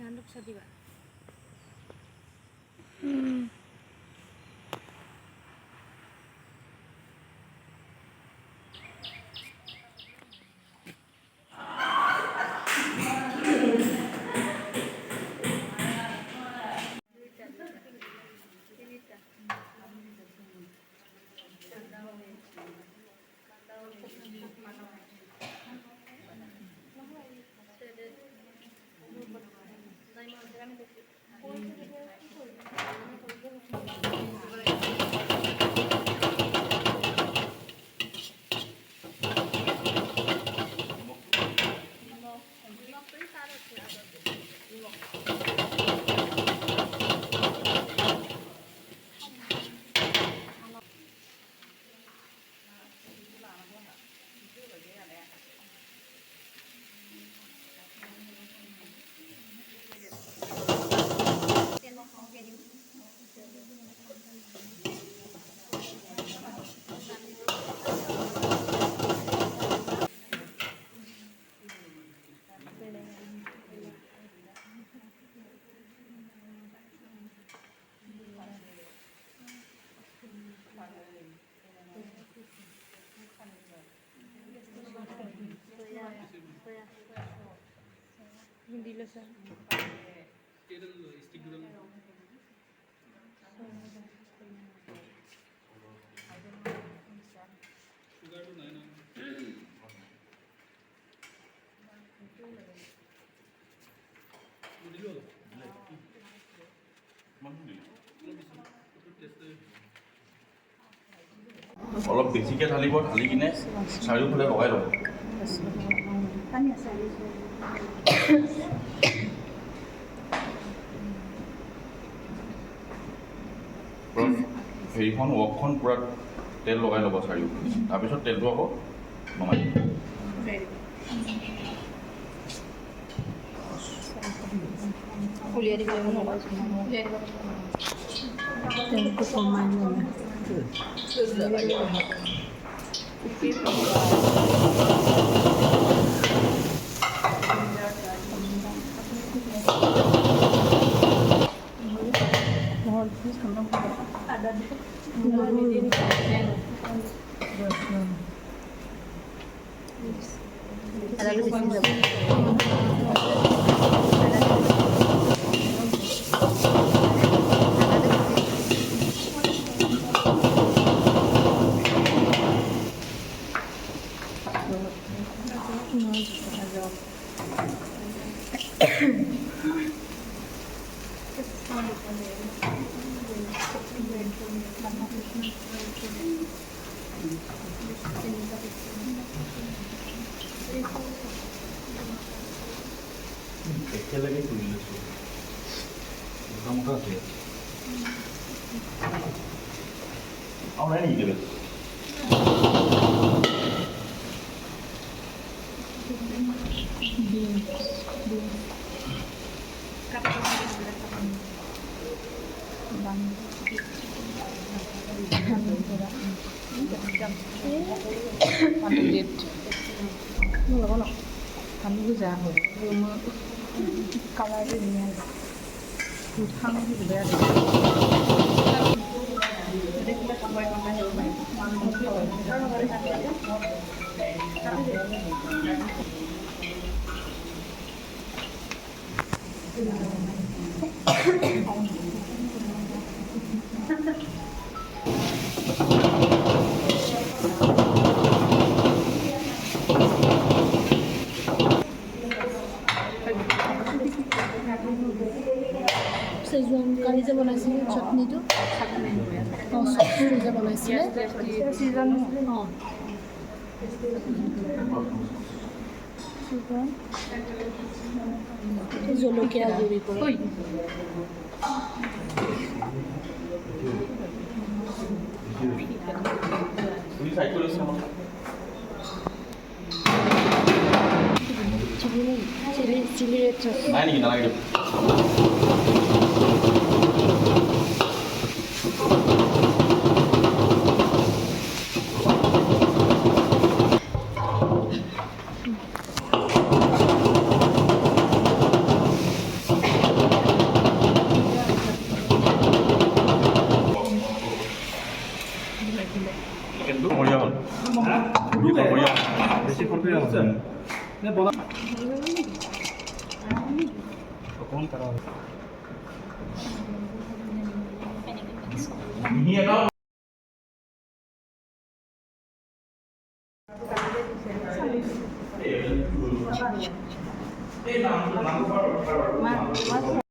handuk sadiba. Hindi lah sa. অলপ বেছিকৈ ঢালিব, ঢালি কিনে চাৰিওফালে লগাই ল'ব। হেৰিখন ৱৰ্কখন পূৰা তেল লগাই ল'ব চাৰিওফালে, তাৰপিছত তেলটো আকৌ নমাই দিব। Uliah di mana? Tentu pemainnya. Mohon ada di ada di sini. একেলগে তুলি লৈছোঁ, মোটামুটা আছে আৰু নাই নেকি কেলৈ? Kami bisa rumah kalau ini hutang juga ada. Jadi kita tambah-tambah yang baik. Kalau nggak ada Szechuan curry যে বনাইছিলে চাটনিটো চচটো যে বনাইছিলে সিজন জলকীয়া গুড়ি কৰি চিলি ৰেড চচ নাই নেকি? নালাগে। বেছি ফটকৰি আছে নে বনা অকণ কাৰা মাছ